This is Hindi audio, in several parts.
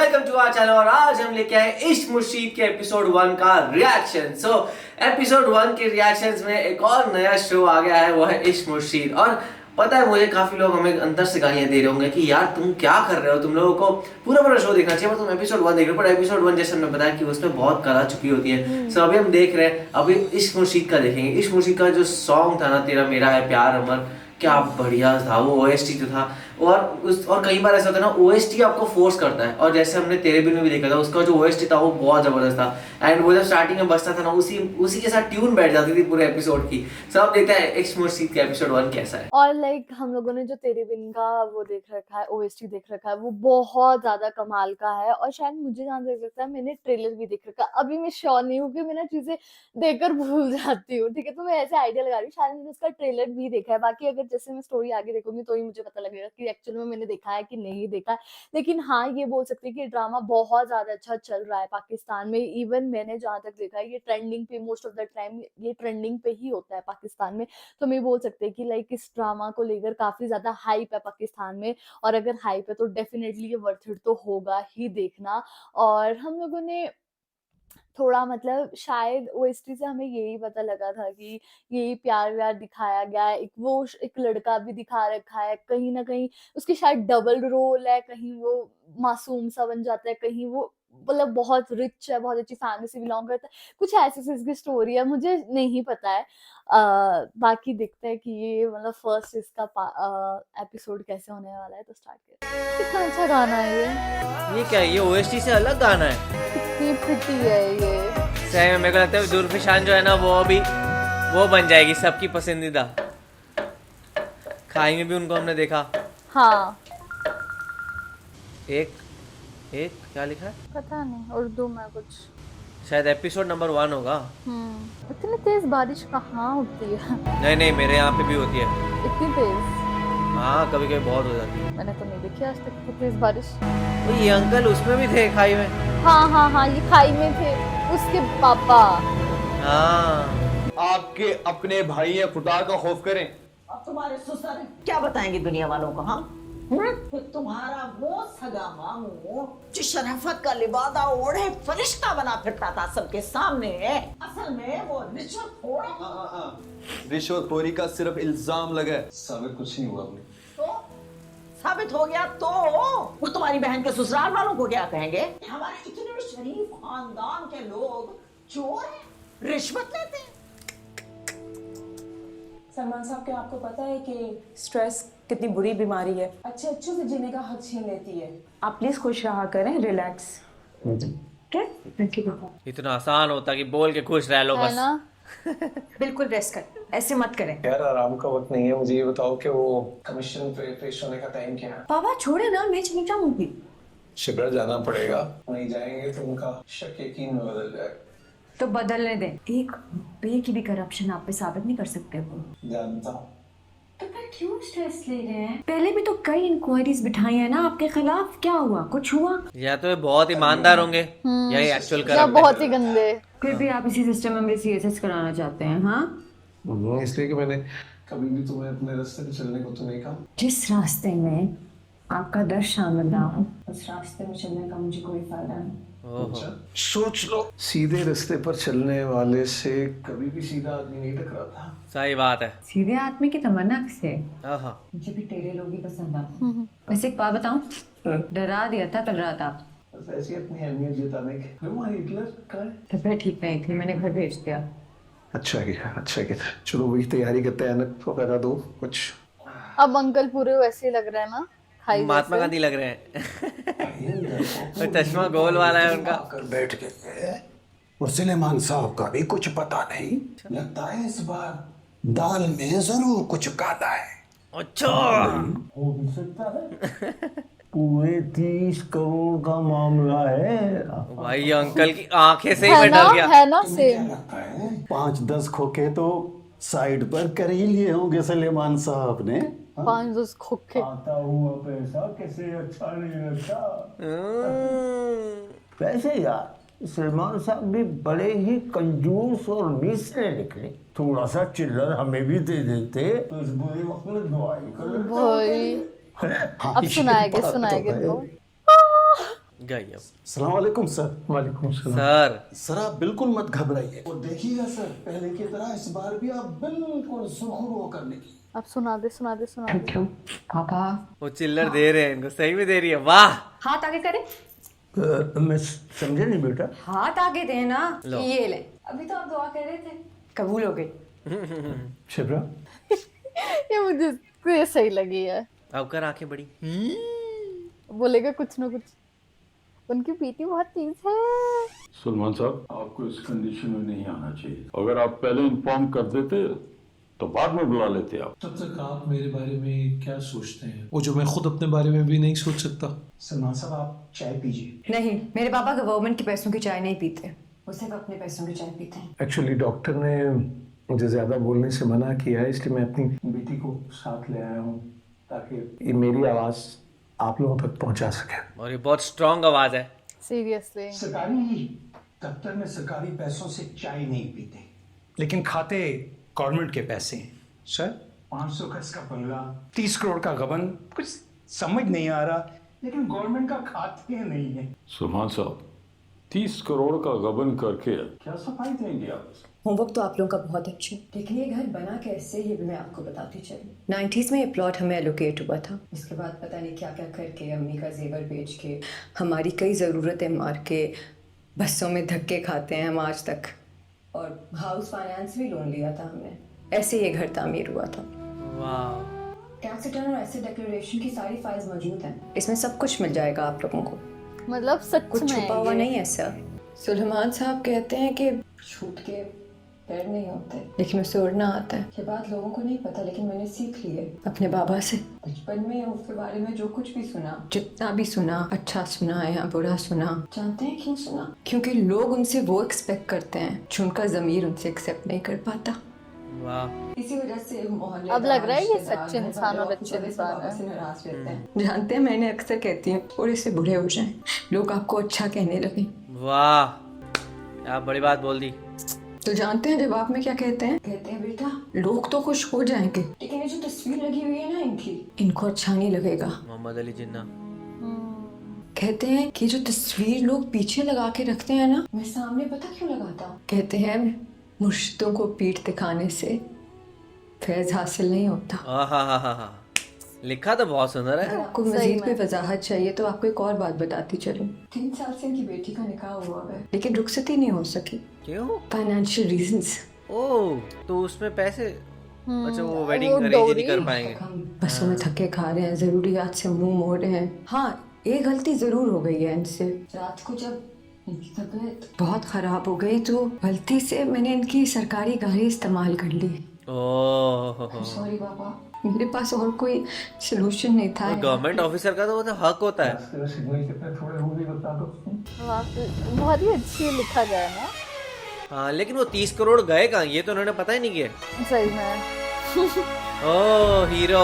वेलकम टू आवर चैनल और आज हम लेके आए इश्क मुर्शीद के एपिसोड 1 का रिएक्शन। एपिसोड 1 के रिएक्शंस में एक और नया शो आ गया है, वो है इश्क मुर्शीद। और पता है मुझे काफी लोग हमें अंदर से गालियां दे रहे होंगे कि यार तुम क्या कर रहे हो, तुम लोगों को पूरा शो देखना चाहिए, तुम एपिसोड 1 देख रहे हो। पर एपिसोड 1 जैसे हमने बताया कि उसमें बहुत कला चुकी होती है। सो अभी हम देख रहे हैं, अभी इश्क मुर्शीद का देखेंगे। इश्क मुर्शीद का जो सॉन्ग था ना, तेरा मेरा है प्यार अमर, क्या बढ़िया था वो ओएसटी जो था। और कई बार ऐसा होता है ना, ओएसटी आपको फोर्स करता है। और जैसे हमने तेरे बिन में भी देखा था, उसका जो ओएसटी था वो बहुत जबरदस्त था। एंड वो जब स्टार्टिंग में बजता था ना, उसी के साथ ट्यून बैठ जाती थी पूरे एपिसोड की। सब देखते हैं इश्क मुर्शीद का एपिसोड 1 कैसा है। और हम लोगों ने जो तेरे बिन का वो देख रखा है, ओएसटी देख रखा है, वो बहुत ज्यादा कमाल का है। और शायद मुझे जहाँ तक लगता है मैंने ट्रेलर भी देख रखा है। अभी मैं श्योर नहीं हूँ कि मैं ना चीजें देखकर भूल जाती हूँ, ठीक है। तो मैं ऐसे आइडिया लगा रही हूँ, शायद मैंने उसका ट्रेलर भी देखा है। बाकी अगर जैसे मैं स्टोरी आगे देखूंगी तो ही मुझे पता लगेगा कि एक्चुअल में मैंने देखा है कि नहीं देखा है। लेकिन हाँ, ये बोल सकते हैं कि ड्रामा बहुत ज्यादा अच्छा चल रहा है पाकिस्तान में। इवन मैंने जहाँ तक देखा है, ये ट्रेंडिंग पे मोस्ट ऑफ द टाइम ये ट्रेंडिंग पे ही होता है पाकिस्तान में। तो मैं बोल सकते हैं कि इस ड्रामा को लेकर काफी ज्यादा हाइप है पाकिस्तान में। और अगर हाइप है तो डेफिनेटली ये वर्थ इट तो होगा ही देखना। और हम लोगों ने थोड़ा शायद ओएसटी से हमें यही पता लगा था कि यही प्यार व्यार दिखाया गया है। एक लड़का भी दिखा रखा है, कहीं ना कहीं उसकी शायद डबल रोल है। कहीं वो मासूम सा बन जाता है, कहीं वो बहुत रिच है, बहुत अच्छी फैमिली से बिलोंग करता है। कुछ ऐसी सी इसकी स्टोरी है, मुझे नहीं पता है। बाकी देखते हैं कि ये फर्स्ट इसका एपिसोड कैसे होने वाला है। तो स्टार्ट करते। कितना अच्छा गाना है ये क्या है, ये ओएसटी से अलग गाना है। कितनी प्रिटी है ये। सही में मेरे को लगता है दूरफिशान जो है ना, वो अभी वो बन जाएगी सबकी पसंदीदा। खाई में भी उनको हमने देखा। हाँ, एक एक क्या लिखा है, पता नहीं, उर्दू में कुछ। शायद एपिसोड नंबर 1 होगा। इतनी तेज बारिश कहाँ होती है? नहीं मेरे यहाँ पे भी होती है। इतनी तेज? हाँ कभी कभी बहुत हो जाती है। मैंने तो नहीं देखी आज तक इतनी तेज बारिश। वो ये अंकल उसमें भी थे खाई में। हाँ, ये खाई में थे, उसके पापा। हाँ आपके अपने भाई है, खुदा का खौफ करें। अब तुम्हारे ससुर क्या बताएंगे दुनिया वालों को? हाँ, तुम्हारा वो सगा मामू जो शराफत का लिबादा ओढ़े फरिश्ता बना फिरता था सबके सामने, असल में वो रिश्वतखोरी का सिर्फ इल्जाम लगा है, साबित कुछ नहीं हुआ। तो साबित हो गया तो वो तुम्हारी बहन के ससुराल वालों को क्या कहेंगे? हमारे इतने शरीफ खानदान के लोग चोर हैं, रिश्वत लेते हैं। सलमान साहब, क्या आपको पता है कि स्ट्रेस कितनी बुरी बीमारी है? अच्छे से जीने का हक छीन लेती है। आप प्लीज खुश रहा करें, रिलैक्स। इतना आसान होता कि बोल के खुश रह लो है बस। ना? बिल्कुल रेस्ट कर, ऐसे मत करें। यार आराम का वक्त नहीं है। मुझे ये बताओ कि वो कमीशन पे पेश होने का टाइम क्या है? पापा छोड़े ना, मैं चली जाऊंगी। शिमला जाना पड़ेगा, वहीं जाएंगे तो उनका शक यकीन में बदल जाएगा। तो बदलने दें। एक रुपये की भी करप्शन आप पे साबित नहीं कर सकते वो। जानता हूँ। तो फिर क्यों स्ट्रेस ले रहे हैं? पहले भी तो कई इंक्वायरीज बिठाई है ना आपके खिलाफ, क्या हुआ? कुछ हुआ? या तो ये बहुत ईमानदार होंगे या ये एक्चुअल या करप्ट बहुत ही गंदे। फिर भी आप इसी सिस्टम में सीएसएस कराना चाहते हैं? हाँ, इसलिए कि मैंने कभी भी तुम्हें अपने रास्ते पे चलने को तो नहीं कहा। जिस रास्ते में आपका दर्द शामिल ना हो, उस रास्ते में चलने का मुझे कोई फायदा नहीं। अच्छा, सोच लो, सीधे रास्ते पर चलने वाले से कभी भी सीधा आदमी नहीं टकराता। सही बात है। सीधे आदमी की तमन्ना से आहा। मुझे भी टेढ़े लोग ही पसंद आते। वैसे एक बात बताऊं, डरा दिया था कल रात आप। बस ऐसी अपनी अहमियत जताने के। तुम्हारी हिटलर कहाँ है? तबीयत ठीक नहीं थी, मैंने घर भेज दिया। अच्छा किया। चलो वही तैयारी करते हैं, ऐनक वगैरह दो कुछ। अब अंकल पूरे वैसे ही लग रहे हैं ना, खाई महात्मा जैसे। गांधी लग रहे हैं। चश्मा गोल वाला है उनका। आकर बैठ गए। और सुलेमान साहब का भी कुछ पता नहीं, लगता है इस बार दाल में जरूर कुछ काला है। अच्छा हो भी सकता है। पूरे 30 करोड़ का मामला है। भाई ये अंकल की आंखें से ही है मैं ना, डर गया। है ना, क्या सेम। लगता है 5-10 खोखे तो साइड पर कर ही लिए होंगे सुलेमान साहब ने। 5-10 खोखे। आता हुआ पैसा कैसे अच्छा नहीं लगता। हम्म। वैसे यार सलमान साहब भी बड़े ही कंजूस और मिसरे निकले। थोड़ा सा चिल्लर हमें भी दे देते तो इस बुरे वक्त में दुआई कर लेते। भाई अब सुनाएंगे इनको। गई अब। सलाम वालेकुम सर। वालेकुम सलाम। सर सर आप बिल्कुल मत घबराइए और देखिएगा सर पहले की तरह इस बार भी आप बिल्कुल सुरखुर होकर निकलिए। अब सुना दे सुना दे सुना दे। पापा वो चिल्लर दे रहे हैं इनको, सही में दे रही है। वाह हाथ आगे करे, मैं समझे नहीं बेटा। हाथ आगे दे ना। लो। ये ले, अभी तो आप दुआ कर रहे थे, कबूल हो गई। शिप्रा ये मुझे ये सही लगी है। अब कर आंखें बड़ी। बोलेगा कुछ ना कुछ। उनकी पीटी बहुत तेज है। सलमान साहब आपको इस कंडीशन में नहीं आना चाहिए। अगर आप पहले इन्फॉर्म कर देते तो बाद में बुला लेते आप। तब तक आप मेरे बारे में क्या सोचते हैं, वो जो मैं खुद अपने बारे में भी नहीं सोच सकता। सलमान साहब आप चाय पीजिए। नहीं, मेरे पापा गवर्नमेंट के पैसों की चाय नहीं पीते, वो सिर्फ अपने पैसों की चाय पीते हैं। एक्चुअली डॉक्टर ने मुझे ज्यादा बोलने से मना किया है, इसलिए मैं अपनी बेटी को साथ ले आया हूँ ताकि ये मेरी आवाज आप लोगों तक पहुंचा सके। और ये बहुत स्ट्रांग आवाज है। सीरियसली सरकारी दफ्तर में सरकारी पैसों से चाय नहीं पीते, लेकिन खाते गवर्नमेंट के पैसे हैं सर। 500 गज का बंगला, 30 करोड़ का गबन, कुछ समझ नहीं आ रहा। लेकिन गवर्नमेंट का खाते नहीं है। सलमान साहब 30 करोड़ का गबन करके क्या सफाई देंगे आप? होमवर्क तो आप लोगों का बहुत अच्छा है, लेकिन ये घर बना कैसे ये भी मैं आपको बताती चलूं। 90s में ये प्लॉट हमें एलोकेट हुआ था। इसके बाद पता नहीं क्या क्या करके, अम्मी का जेवर बेच के, हमारी कई ज़रूरतें मार के, बसों में धक्के खाते हैं हम आज तक। और हाउस फाइनेंस भी लोन लिया था हमने, ऐसे ये घर तामीर हुआ था। वाह। टैक्स रिटर्न और एसेट डिक्लेरेशन की सारी फाइल्स मौजूद हैं, इसमें सब कुछ मिल जाएगा आप लोगों को। मतलब सच कुछ में छुपा हुआ ये- नहीं है सर। सुलेमान साहब कहते हैं कि छूट के पैर नहीं होते, लेकिन उसे उड़ना आता है। ये बात लोगों को नहीं पता, लेकिन मैंने सीख ली है अपने बाबा से। बचपन में उसके बारे में जो कुछ भी सुना, जितना भी सुना, अच्छा सुना या बुरा सुना, जानते हैं क्यों सुना? क्योंकि लोग उनसे वो एक्सपेक्ट करते हैं जो उनका ज़मीर उनसे एक्सेप्ट नहीं कर पाता। वाह। इसी वजह से मोहल्ले अब लग रहा है ये सच्चे इंसान और अच्छे इंसान है। से नाराज रहते हैं। जानते हैं, मैंने अक्सर कहती हूँ थोड़े से बुरे हो जाएं, लोग आपको अच्छा कहने लगे। वाह, आप बड़ी बात बोल दी। तो जानते हैं जवाब में क्या कहते हैं? कहते हैं बेटा लोग तो खुश हो जाएंगे, लेकिन ये जो तस्वीर लगी हुई है ना इनकी, इनको अच्छा नहीं लगेगा। मोहम्मद अली जिन्ना। कहते हैं कि जो तस्वीर लोग पीछे लगा के रखते हैं ना, मैं सामने पता क्यों लगाता हूँ? कहते हैं मुर्शिदों को पीठ दिखाने से फैज हासिल नहीं होता। आहा, लिखा तो बहुत सुंदर अगर है। आपको मजीद कोई वजाहत चाहिए तो आपको एक और बात बताती चलूं। 3 साल से इनकी बेटी का निकाह हुआ है, लेकिन रुखसती नहीं हो सकी। क्यों? Financial reasons. ओह, तो उसमें पैसे, अच्छा वो वेडिंग वो अरेंज नहीं डोरी। कर पाएंगे। हम बसों में थके खा रहे हैं, जरूरियात से मुंह मोड़ रहे हैं। हाँ, एक गलती जरूर हो गई है इनसे। रात को जब इनकी तबीयत बहुत खराब हो गई तो गलती से मैंने इनकी सरकारी गाड़ी इस्तेमाल कर ली। ओह, सॉरी बाबा, मेरे पास और कोई सोल्यूशन नहीं था। गवर्नमेंट ऑफिसर का तो वो तो हक होता है। तेरा सिग्नल कितने थोड़े हो भी बता दो। वाकई बहुत ही अच्छी लिखा गया है ना। हाँ, लेकिन वो 30 करोड़ गए कहाँ, ये तो उन्होंने पता ही नहीं किया। सही में। ओह हीरो।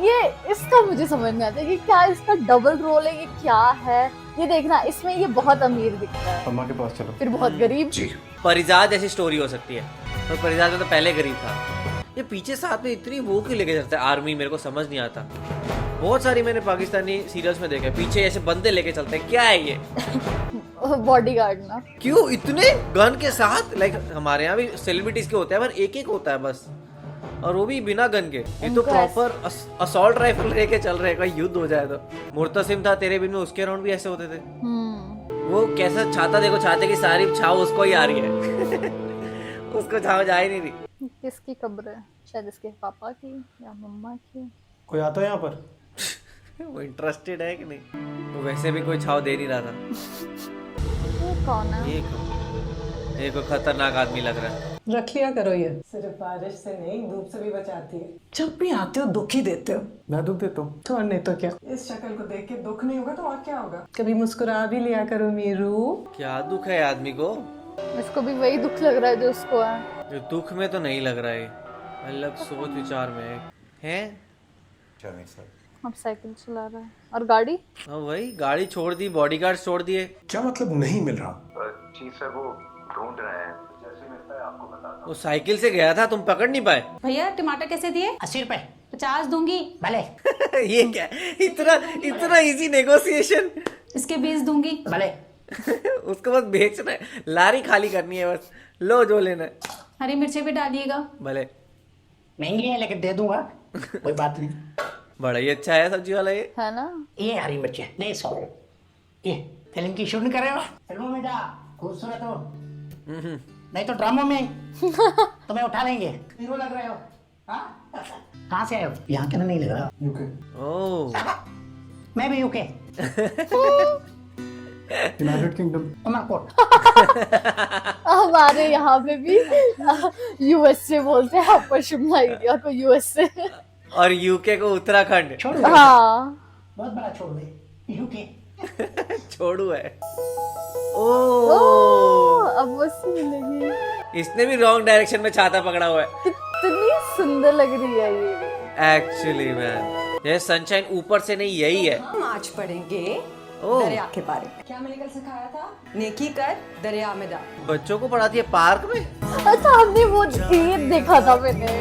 ये इसका मुझे समझ नहीं आता कि क्या इसका डबल रोल है, ये क्या है। ये देखना, इसमें ये बहुत अमीर दिखता है, अम्मा के पास चलो। फिर बहुत गरीब। परिजात जैसी स्टोरी हो सकती है, तो परिजात में तो पहले गरीब था। ये पीछे साथ में इतनी वो क्यों लेके चलते हैं आर्मी, मेरे को समझ नहीं आता। बहुत सारी मैंने पाकिस्तानी सीरियल्स में देखा है, पीछे ऐसे बंदे लेके चलते हैं। क्या है ये? बॉडीगार्ड ना। क्यों इतने गन के साथ? लाइक हमारे यहाँ भी सेलिब्रिटीज के होते हैं, पर एक एक होता है बस, और वो भी बिना गन के। ये तो उनको प्रॉपर असॉल्ट राइफल लेके चल रहे हैं, कोई युद्ध हो जाए तो। मुर्तसिम था तेरे बिन में, उसके अराउंड भी ऐसे होते थे। वो कैसा छाता, देखो छाते की सारी छाव उसको ही आ रही है। उसको छाव जा ही नहीं रही। किसकी कब्र है? शायद इसके पापा की या मम्मा की। कोई आता है यहाँ पर? वो इंटरेस्टेड है कि नहीं? वो वैसे भी कोई छाव दे नहीं रहा था। ये कौन है? ये कोई खतरनाक आदमी लग रहा है। रख लिया करो ये, सिर्फ बारिश से नहीं धूप से भी बचाती है। जब भी आते हो दुख ही देते हो। मैं दुख देता हूँ तो और नहीं तो क्या, इस शक्ल को देख के दुख नहीं होगा तो और क्या होगा? कभी मुस्कुरा भी लिया करो मीरू। क्या दुख है आदमी को? इसको भी वही दुख लग रहा है जो उसको है। जो दुख में तो नहीं लग रहा है, अलग सोच विचार में है। अब साइकिल चला रहा है और गाड़ी। हाँ वही, गाड़ी छोड़ दी, बॉडीगार्ड छोड़ दिए। क्या मतलब नहीं मिल रहा? जी सर वो ढूंढ रहे हैं, जैसे मिलता है आपको बताता वो साइकिल से गया था, तुम पकड़ नहीं पाए। भैया टमाटर कैसे दिए? 80 रुपए। 50 दूंगी। भले। ये क्या इतना इतना इजी नेगोशिएशन? इसके बीज दूंगी। भले। उसको बस बेचना है, लारी खाली करनी है बस, लो जो लेना है। हरी मिर्ची भी डालिएगा। भले। महंगी है लेकिन दे दूंगा, कोई बात नहीं। बड़ा ही अच्छा है सब्जी वाला ये, है ना। ये हरी मिर्च है, नहीं सॉरी, ये फिल्म की शूटिंग कर रहे हो, फिल्मों में जा खूबसूरत हो, नहीं तो ड्रामों में तुम्हें उठा लेंगे, हीरो लग रहे हो। हाँ? कहाँ से आए हो? यहाँ के ना नहीं लग रहा। यूके। ओह मैं भी यूके। United kingdom. उमरकोट। हमारे यहाँ पे भी यूएसए बोलते हैं, अपर शिमला एरिया को यूएसए। और यूके को उत्तराखंड। छोड़ दे। हाँ बहुत बड़ा छोड़ दे, यूके। छोड़ू है। ओ, ओह अब वो सी मिलेगी। इसने भी रॉन्ग डायरेक्शन में छाता पकड़ा हुआ है। कितनी सुंदर लग रही है ये। एक्चुअली मैन, ये सनशाइन ऊपर से नहीं, यही है। हम आज पढ़ेंगे ओह। दरिया के बारे में। क्या मैंने कल सिखाया था? नेकी कर, दरिया में डाल। बच्चों को पढ़ाती है पार्क में? अच्छा, हमने वो ये देखा था मैंने।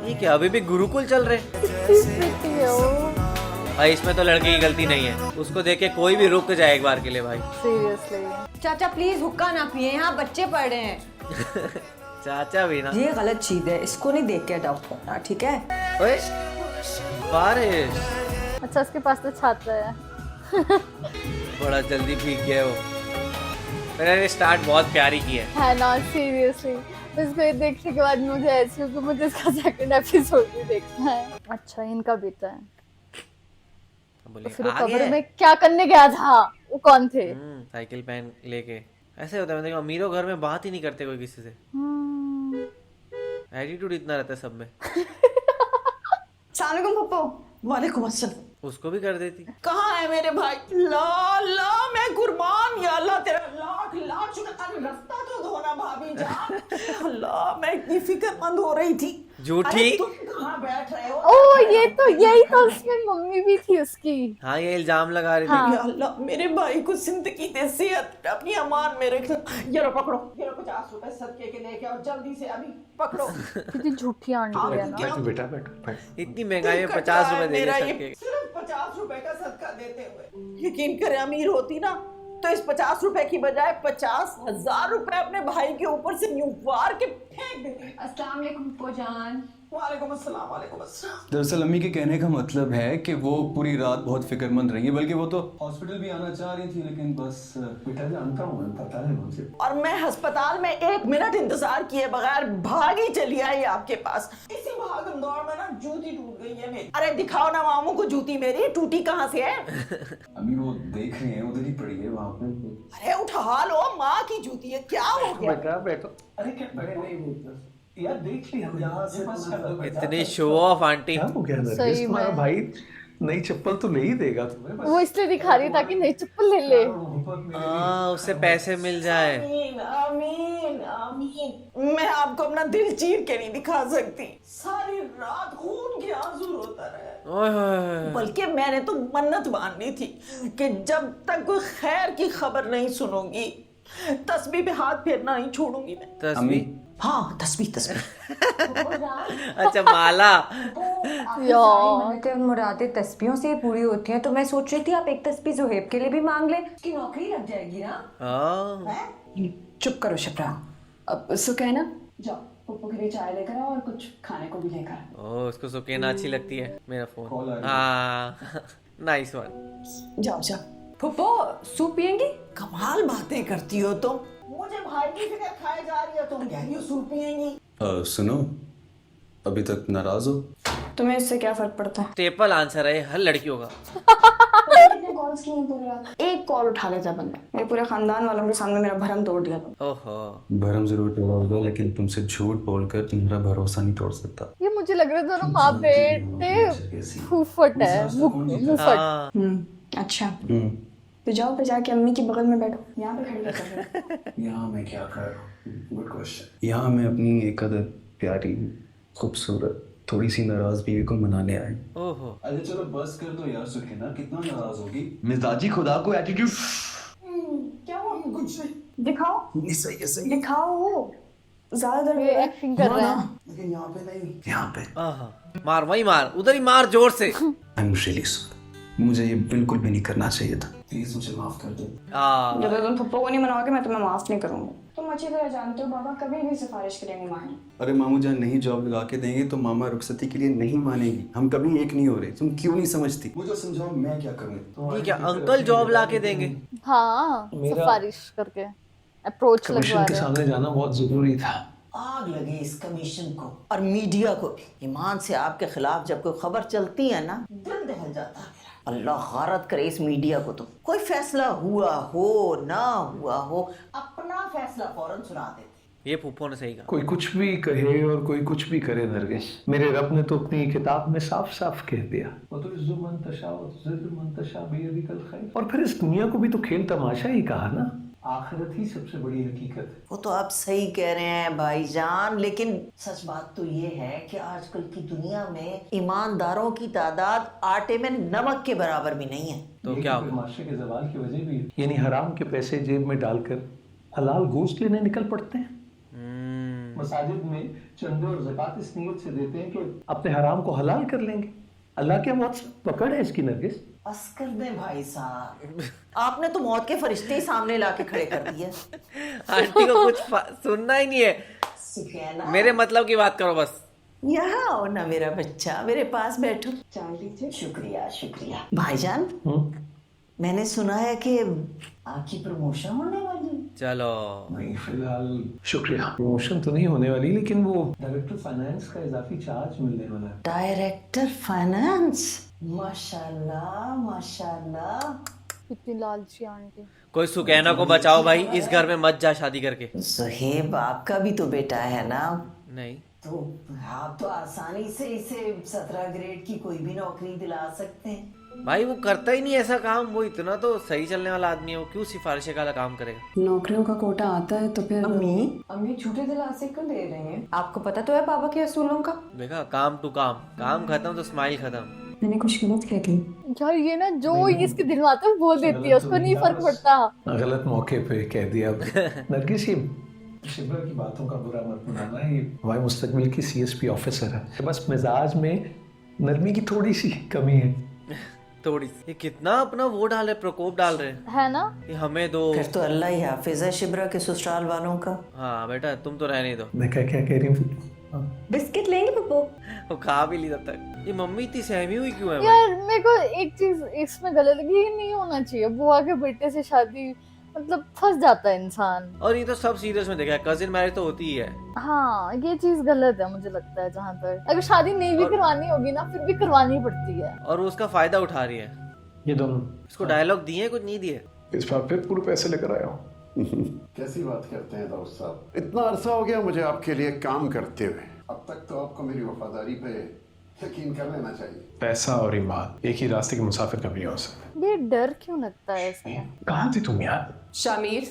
ये क्या अभी भी गुरुकुल चल रहे? कितनी प्रीति है वो। भाई इसमें तो लड़के की गलती नहीं है, उसको देख के कोई भी रुक जाए एक बार के लिए भाई। सीरियसली। चाचा प्लीज हुक्का ना पिए, यहाँ बच्चे पढ़ रहे हैं। चाचा भी ना। ये गलत चीज है, इसको नहीं देख के अडॉप्ट करना, ठीक है? ओए बारिश। अच्छा, उसके पास तो छाता है। बड़ा जल्दी भीग गया वो। मैंने स्टार्ट बहुत प्यारी की है ना, सीरियसली। इसको ये देखने के बाद मुझे ऐसे हो कि मुझे इसका सेकंड एपिसोड भी देखना है। अच्छा, इनका बेटा है। तो फिर वो कब्र में क्या करने गया था? वो कौन थे? साइकिल पेन लेके। ऐसे होता है, मैंने कहा अमीरों घर में बात ही नहीं करते कोई किसी से। एटीट्यूड इतना रहता है सब में। सलाम पप्पू। वालेकुम अस्सलाम। उसको भी कर देती। कहाँ है मेरे भाई? ला ला मैं कुर्बान, या अल्लाह तेरा लाख लाख शुक्र। अरे रास्ता तो धोना भाभी जान। अल्लाह, मैं इतनी फिक्रमंद हो रही थी। झूठी। अरे तुम कहाँ बैठ रहे हो? ओ, यही तो उसमें मम्मी भी थी उसकी। हाँ, ये इल्जाम लगा रही थी। हाँ। या अल्लाह, मेरे भाई को जिंदगी दे, सेहत अपनी अमान में रखना। ये लो पकड़ो, ये लो 50 रुपए सदके के लेके आओ जल्दी से, अभी पकड़ो। कितनी झूठी आंटी है ना। बैठो बेटा, बैठो। इतनी महंगाई में 50 रुपए दे मेरा सकते। ये सिर्फ 50 रुपए का सदका देते हुए। यकीन करे, अमीर होती ना तो इस 50 रुपए की बजाय 50,000 रुपए अपने भाई के ऊपर से यूं वार के फेंक देती। अस्सलाम वालेकुम पोजान। वालेकुम अस्सलाम, वालेकुम अस्सलाम। दरअसल अम्मी के कहने का मतलब है कि वो पूरी रात बहुत फिक्रमंद रही है, बल्कि वो तो हॉस्पिटल भी आना चाह रही थी, लेकिन बस बेटा जानता हूँ, पता है मुझे। और मैं अस्पताल में 1 मिनट इंतजार किए बगैर भागी चली आई आपके पास। इसी भागम दौड़ में ना जूती टूट गई है मेरी। अरे दिखाओ ना मामू को जूती मेरी, टूटी कहाँ से है? अम्मी वो देख रही है, उधर ही पड़ी है वहाँ पे। अरे उठा लो, माँ की जूती है, क्या हो गया? बेटा बैठो। अरे क्या नहीं बोलता यार, देख ली हम यहाँ से। इतनी शो ऑफ आंटी। क्या हो गया? सही में। तुम्हारा भाई नई चप्पल तो ले ही देगा तुम्हें। वो इसलिए दिखा रही ताकि नई चप्पल ले ले। हाँ, उससे पैसे मिल जाए। आमीन आमीन आमीन। मैं आपको अपना दिल चीर के नहीं दिखा सकती। सारी रात खून के आंसू रोता रहा। ओए होए। बल्कि मैंने तो मन्नत बांधनी थी कि जब तक कोई खैर की खबर नहीं सुनूंगी, तस्बीह पे हाथ फेरना नहीं छोड़ूंगी मैं। तस्वीर? हाँ, तस्बीह। अच्छा, माला। मुरादें तस्बीहों से ही पूरी होती हैं, तो मैं सोच रही थी आप एक तस्बीह ज़ुहैब के लिए भी मांग लें, उसकी नौकरी लग जाएगी ना। चुप करो शिप्रा। अब सुकैना जाओ, पप्पू के लिए चाय लेकर आओ और कुछ खाने को भी लेकर आओ। ओह, उसको सुकैना अच्छी लगती है। मेरा कॉल फोन। आ रही है। हाँ, नाइस वन। जाओ जाओ। पप्पू सूप पियेंगी? कमाल बातें करती हो तुम। मुझे भाई की फिक्र खाए जा रही है, तुम कह रही हो सूप पियेंगी। सुनो, अभी तक नाराज हो? तुम्हें इससे क्या फर्क पड़ता है? स्टेपल आंसर है हर लड़कियों का। कितने कॉल्स किए पूरे रात? एक कॉल उठा लेता बंदा। मेरे पूरे खानदान वालों के सामने मेरा भरम तोड़ दिया तुम। ओहो। भरम जरूर तोड़ा होगा, लेकिन तुमसे झूठ बोलकर तुम्हारा भरोसा नहीं तोड़ सकता। ये मुझे लग रहा है दोनों माँ बेटे फूफट है, मुफट। अच्छा, तो जाओ पे जाके अम्मी के बगल में बैठो। यहाँ पे खड़ी कर रहे हो? यहाँ मैं क्या कर रहा हूँ? Good question. यहाँ मैं अपनी एक कदर प्यारी, खूबसूरत, थोड़ी सी नाराज बीवी को मनाने आए। ओहो। अरे चलो बस कर दो यार सुखिना, कितना नाराज होगी? मिजाजी खुदा को एटीट्यूड। क्या हुआ? कुछ नहीं। दिखाओ, ये सही है, सही। दिखाओ। ज्यादा ये एक्टिंग कर रहा है। लेकिन यहाँ पे नहीं, यहाँ पे। आहा, मार, वही मार, उधर ही मार जोर से। I am really sorry. मुझे ये बिल्कुल भी नहीं करना चाहिए था। प्लीज मुझे माफ कर दो। जब तक तुम पप्पा को नहीं मनाओगे मैं तुम्हें माफ नहीं करूंगा। तुम अच्छी तरह जानते हो बाबा कभी भी सिफारिश के लिए नहीं माने। अरे मामू जान नहीं जॉब लगा के देंगे तो मामा रुखसती के लिए नहीं मानेगी। हम कभी एक नहीं हो रहे। तुम क्यों नहीं समझती? मुझे समझाओ मैं क्या करूँ? ठीक है, अंकल जॉब ला के देंगे। हाँ, सिफारिश करके अप्रोच लगवा कमीशन के रहे हैं। सामने जाना बहुत जरूरी था। आग लगी इस कमीशन को और मीडिया को भी। ईमान से आपके खिलाफ जब कोई खबर चलती है ना, दिल दहल जाता है मेरा। अल्लाह गारत करे इस मीडिया को। तो कोई फैसला हुआ हो ना हुआ हो, अपना फैसला फौरन सुना देते। ये फूफो ने सही कहा। कोई कुछ भी कहे और कोई कुछ भी करे नरगिस, मेरे रब ने तो अपनी किताब में साफ साफ कह दिया, और फिर इस दुनिया को भी तो खेल तमाशा ही कहा ना। आखिरत ही सबसे बड़ी हकीकत है। वो तो आप सही कह रहे हैं भाईजान, लेकिन सच बात तो ये है कि आजकल की दुनिया में ईमानदारों की तादाद आटे में नमक के बराबर भी नहीं है। तो क्या माशरे के ज़वाल की वजह भी, यानी हराम के पैसे जेब में डालकर हलाल गोश्त लेने निकल पड़ते हैं। मसाजिद में चंदे और ज़कात इस नीयत से देते हैं कि अपने हराम को हलाल कर लेंगे। अल्लाह के बहुत पकड़ है इसकी नरगिस। बस कर दे भाई साहब, आपने तो मौत के फरिश्ते ही सामने लाके खड़े कर दिए। आंटी को कुछ सुनना ही नहीं है, सुकैना मेरे मतलब की बात करो बस। यहाँ आओ ना मेरा बच्चा, मेरे पास बैठो। चाय लीजिए। शुक्रिया शुक्रिया। भाईजान मैंने सुना है कि आपकी प्रमोशन होने वाली। चलो नहीं फिलहाल शुक्रिया, प्रमोशन तो नहीं होने वाली, लेकिन वो डायरेक्टर फाइनेंस का इजाफी चार्ज मिलने वाला है। डायरेक्टर फाइनेंस, माशाल्लाह माशाल्लाह। कितनी लालची आंटी। कोई सुकैना को बचाओ भाई, इस घर में मत जा शादी करके। ज़ुहैब आपका भी तो बेटा है ना? नहीं तो आप तो आसानी से इसे 17 ग्रेड की कोई भी नौकरी दिला सकते हैं। भाई, वो करता ही नहीं ऐसा काम। वो इतना तो सही चलने वाला आदमी है, वो क्यों सिफारिश का काम करेगा? नौकरियों का कोटा आता है तो फिर अम्मी झूठे दिलासे क्यों दे रही हैं? आपको पता तो है पापा के असूलों का। देखा, काम टू काम, काम खत्म तो स्माइल खत्म। मैंने कुछ गलत क्या की? यार ये ना जो इसके दिल में आता है बोल देती है, उसको नहीं फर्क पड़ता। गलत मौके पे कह दिया। नरगिस, ये शिबरा की बातों का बुरा मत मनाना, ये हमारे मुस्तकबिल की CSP ऑफिसर है। बस मिजाज में नरमी की थोड़ी सी कमी है। थोड़ी। ये कितना अपना वो डाल रहे, प्रकोप डाल रहे है ना। ये हमें दो। फिर तो अल्लाह ही हाफिज है शिबरा के ससुराल वालों का। हाँ बेटा, तुम तो रहने दो। मैं क्या क्या कह रही हूँ? बिस्किट लेंगे पप्पू? वो खा भी ली तब तक। ये मम्मी इतनी सहमी हुई क्यों है भाई? यार मेरे को एक चीज इसमें गलत लगी, ये नहीं होना चाहिए। बुआ के बेटे से शादी, मतलब फंस जाता है इंसान। और ये तो सब सीरियस में देखा है, कजिन मैरिज तो होती ही है। हाँ, ये चीज गलत है मुझे लगता है। जहाँ तक अगर शादी नहीं भी करवानी होगी ना, फिर भी करवानी पड़ती है। और वो उसका फायदा उठा रही है। ये दोनों इसको डायलॉग दिए, कुछ नहीं दिए। इस बार फिर पूरे पैसे लेकर आया हूँ। कैसी बात करते हैं दोस्त साहब, इतना अरसा हो गया मुझे आपके लिए काम करते हुए। अब तक तो आपको मेरी वफादारी पे यकीन कर लेना चाहिए। पैसा और ईमान एक ही रास्ते के मुसाफिर कभी नहीं हो सकते। ये डर क्यों लगता है इसमें? कहाँ थी तुम यार? शामिर,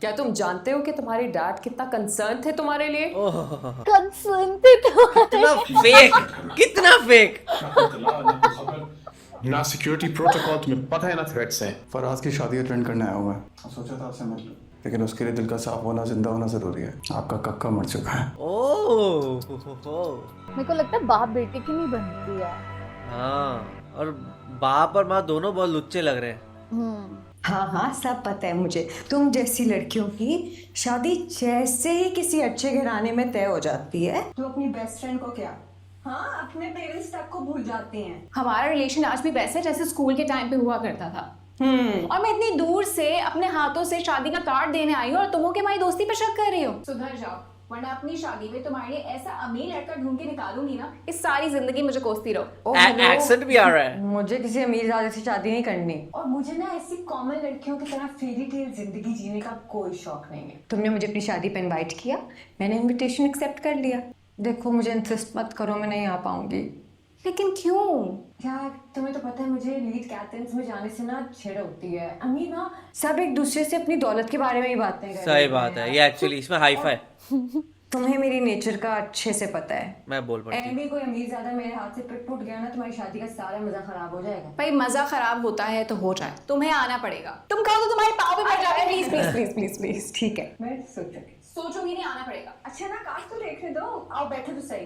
क्या तुम जानते हो कि तुम्हारे डैड कितना कंसर्न थे तुम्हारे लिए? कंसर्न थे तो कितना फेक, कितना फेक। ना सिक्योरिटी प्रोटोकॉल तुम्हें पता है ना थ्रेट्स हैं। फराज की शादी अटेंड करने आया हुआ है। सोचा था आपसे मिल लूं, लेकिन उसके लिए दिल का साफ होना, जिंदा होना जरूरी है। आपका कक्का मर चुका है। मेरे को लगता है बाप बेटे की नहीं बनती है। हाँ, और बाप और माँ दोनों बहुत लुच्चे लग रहे हैं। हाँ हाँ, सब पता है मुझे। तुम जैसी लड़कियों की शादी जैसे ही किसी अच्छे घराने में तय हो जाती है, तो अपनी बेस्ट फ्रेंड को क्या, हाँ, अपने पेरेंट्स तक को भूल जाती हैं। हमारा रिलेशन आज भी वैसे जैसे स्कूल के टाइम पे हुआ करता था। और मैं इतनी दूर से अपने हाथों से शादी का कार्ड देने आई हूँ और तुम के हमारी दोस्ती पे शक कर रही हो। सुधर जाओ, वरना अपनी शादी में तुम्हारे लिए ऐसा अमीर लड़का ढूंढ के निकालूंगी ना, इस सारी जिंदगी मुझे कोसती रहो। एक्सेंट भी आ रहा है। मुझे किसी अमीर ज़ादे से शादी नहीं करनी, और मुझे ना ऐसी कॉमन लड़कियों की तरह फेरी टेल जिंदगी जीने का कोई शौक नहीं है। तुमने मुझे अपनी शादी पे इनवाइट किया, मैंने इनविटेशन एक्सेप्ट कर लिया। देखो, मुझे इंसिस्ट मत करो, मैं नहीं आ पाऊंगी। लेकिन क्यों यार? तुम्हें तो पता है मुझे लीड कैप्टन्स में जाने से ना छिड़ होती है। अम्मी ना सब एक दूसरे से अपनी दौलत के बारे में ही बातें कर रहे हैं। सही बात है, ये एक्चुअली इसमें हाई फाई। तुम्हें मेरी नेचर का अच्छे से पता है। मैं बोल पड़ती। एंड भी कोई अमीर ज्यादा मेरे हाथ से पिट पुट गया ना, तुम्हारी शादी का सारा मजा खराब हो जाएगा। भाई मजा खराब होता है तो हो जाए, तुम्हें आना पड़ेगा। तुम कहो तो तुम्हारे पाँव पे पड़ जाए। Please please please please please, ठीक है, मैं सोचूंगी, नहीं आना पड़ेगा। अच्छा ना, काश तो देखने दो। आओ बैठो तो सही।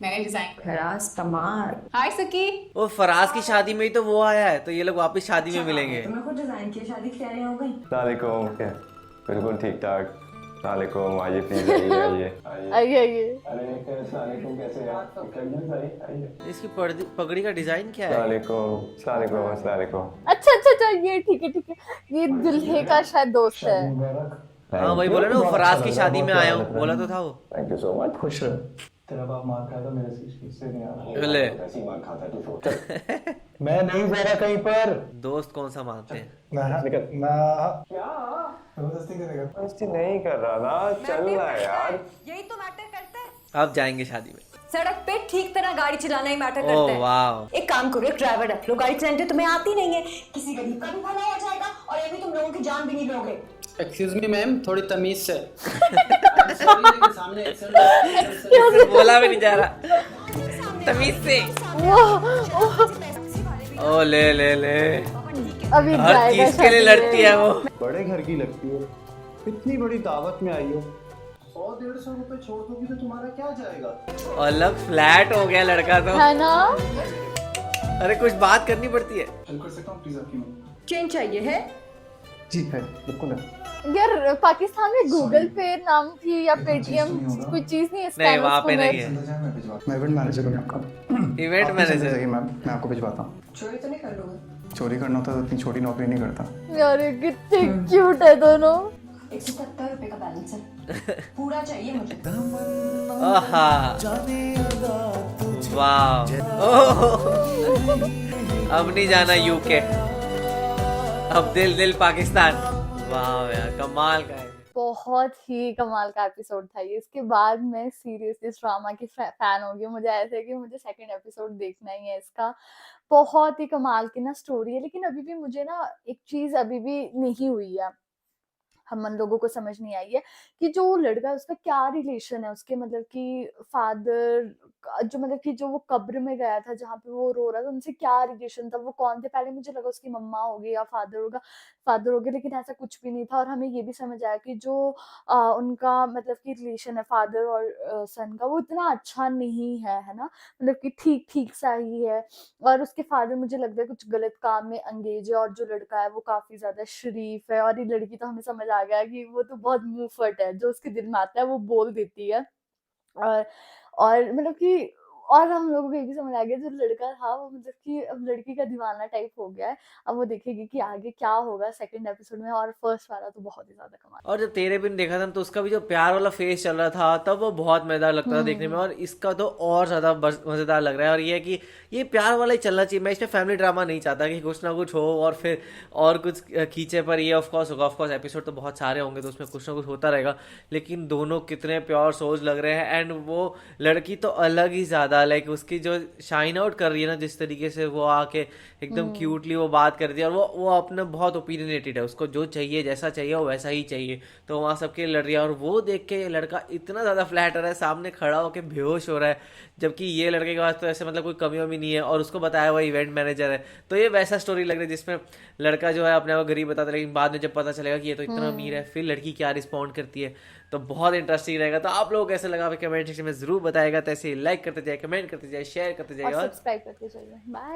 मैंने डिजाइन किया। फराज कमाल। हाय सकी। वो फराज की शादी में ही तो वो आया है, तो ये लोग वापस शादी में मिलेंगे। तुमने खुद डिजाइन किया, शादी की तैयारियां हो गई? वालेकुम, क्या बिल्कुल ठीक ठाक। वालेकुम, आइए प्लीज, आइए आइए आइए। अरे वालेकुम, कैसे हैं? आइए। इसकी पगड़ी का डिजाइन क्या है? वालेकुम वालेकुम वालेकुम। अच्छा, ये ठीक है। ये दुल्हे का शायद दोस्त है। हाँ वही बोला ना, वो फराज की शादी में आया हूँ, बोला तो था वो। Thank you so much. खुश रहो। तेरा बाप मार खाता, मेरे से नहीं आ रहा। बोले ऐसी मार खाता है तू। मैं नहीं जा रहा कहीं पर। दोस्त कौन सा मानते हैं? जबरदस्ती करेगा? जबरदस्ती नहीं कर रहा ना, चल रहा है यार। यही तो मैटर करता है। अब जाएंगे शादी में। सड़क पे ठीक तरह गाड़ी चलाना ही मैटर ओह करता है। वाह। एक काम करो, एक ड्राइवर रख लो, गाड़ी चलाने तो तुम्हें आती नहीं है, किसी गरीब का भी भला हो जाएगा और ये भी तुम लोगों की जान भी नहीं लोगे। एक्सक्यूज मी मैम, थोड़ी तमीज से। बोला भी नहीं जा रहा तमीज से। ओ ले अभी हर जाएगा चीज के लिए शादी लड़ती में। है वो। बड़े घर की लगती हो, इतनी बड़ी दावत में आई हो, 100-150 रुपए छोड़ दोगी तो तुम्हारा क्या जाएगा? अलग फ्लैट हो गया लड़का तो। है ना? अरे कुछ बात करनी पड़ती है। हेल्प कर सकता हूँ प्लीज आपकी? मैं चेंज चाहिए है? जी है, बिल्कुल है। यार पाकिस्तान में गूगल पे नाम की या पेटीएम कोई चीज नहीं है? नहीं वहाँ पे नहीं है। मैं इवेंट मैनेजर हूँ आपका। Event manager. मैम मैं आपको भिजवाता हूँ। चोरी तो नहीं कर लोगे? चोरी करना होता तो इतनी छोटी नौकरी नहीं करता। यार ये कितने क्यूट है दोनों। 170 रुपए का बैलेंस है, पूरा चाहिए मुझे। आहा वाह। अब नहीं जाना यूके, अब दिल पाकिस्तान। वाह यार कमाल का है। बहुत ही कमाल का एपिसोड था ये। इसके बाद मैं सीरियसली इस ड्रामा की फैन हो गई। मुझे ऐसे है कि मुझे सेकंड एपिसोड देखना ही है इसका। बहुत ही कमाल की ना स्टोरी है, लेकिन अभी भी मुझे ना एक चीज अभी भी नहीं हुई है, हम लोगों को समझ नहीं आई है कि जो लड़का है उसका क्या रिलेशन है उसके मतलब कि फादर जो मतलब कि जो वो कब्र में गया था जहाँ पे वो रो रहा था, उनसे क्या रिलेशन था, वो कौन थे? पहले मुझे लगा उसकी मम्मा होगी या फादर होगा, लेकिन ऐसा कुछ भी नहीं था। और हमें ये भी समझ आया कि जो उनका मतलब कि रिलेशन है फादर और सन का, वो इतना अच्छा नहीं है ना, मतलब कि ठीक सा ही है। और उसके फादर मुझे लगता है कुछ गलत काम में अंगेज है, और जो लड़का है वो काफी ज्यादा शरीफ है। और ये लड़की तो हमें समझ आ गया कि वो तो बहुत मुंहफट है, जो उसके दिल में आता है वो बोल देती है। और मतलब कि और हम लोगों को ये भी समझ आ गया जो लड़का था वो मतलब कि अब लड़की का दीवाना टाइप हो गया है। अब वो देखेगी कि आगे क्या होगा सेकंड एपिसोड में। और फर्स्ट वाला तो बहुत ही ज्यादा कमाल। और जब तेरे बिन देखा था तो उसका भी जो प्यार वाला फेस चल रहा था तब वो बहुत मजेदार लगता था देखने में, और इसका तो और ज्यादा मजेदार लग रहा है। और ये है कि ये प्यार वाला ही चलना चाहिए। मैं इसमें फैमिली ड्रामा नहीं चाहता कि कुछ ना कुछ हो और फिर और कुछ खींचे, पर ये ऑफकोर्स होगा। ऑफकोर्स एपिसोड तो बहुत सारे होंगे तो उसमें कुछ ना कुछ होता रहेगा, लेकिन दोनों कितने प्योर सोल्स लग रहे हैं। एंड वो लड़की तो अलग ही ज्यादा, लाइक उसकी जो शाइन आउट कर रही है ना, जिस तरीके से वो आके एकदम क्यूटली वो बात करती है, और वो अपने बहुत ओपिनियनेटेड है, उसको जो चाहिए जैसा चाहिए वो वैसा ही चाहिए, तो वहाँ सबके लड़ रही है। और वो देख के ये लड़का इतना ज़्यादा फ्लैट हो रहा है, सामने खड़ा होकर बेहोश हो रहा है, जबकि ये लड़के के पास तो ऐसे मतलब कोई कमी वमी नहीं है, और उसको बताया हुआ इवेंट मैनेजर है। तो ये वैसा स्टोरी लग रही है जिसमें लड़का जो है अपने आप गरीब बताता है, लेकिन बाद में जब पता चलेगा कि ये तो इतना अमीर है, फिर लड़की क्या रिस्पॉन्ड करती है, तो बहुत इंटरेस्टिंग रहेगा। तो आप लोगों को कैसे लगा कमेंट सेक्शन में जरूर बताएगा। तो ऐसे लाइक करते जाए, कमेंट करते जाए, शेयर करते जाए और सब्सक्राइब करते जाइए। बाय।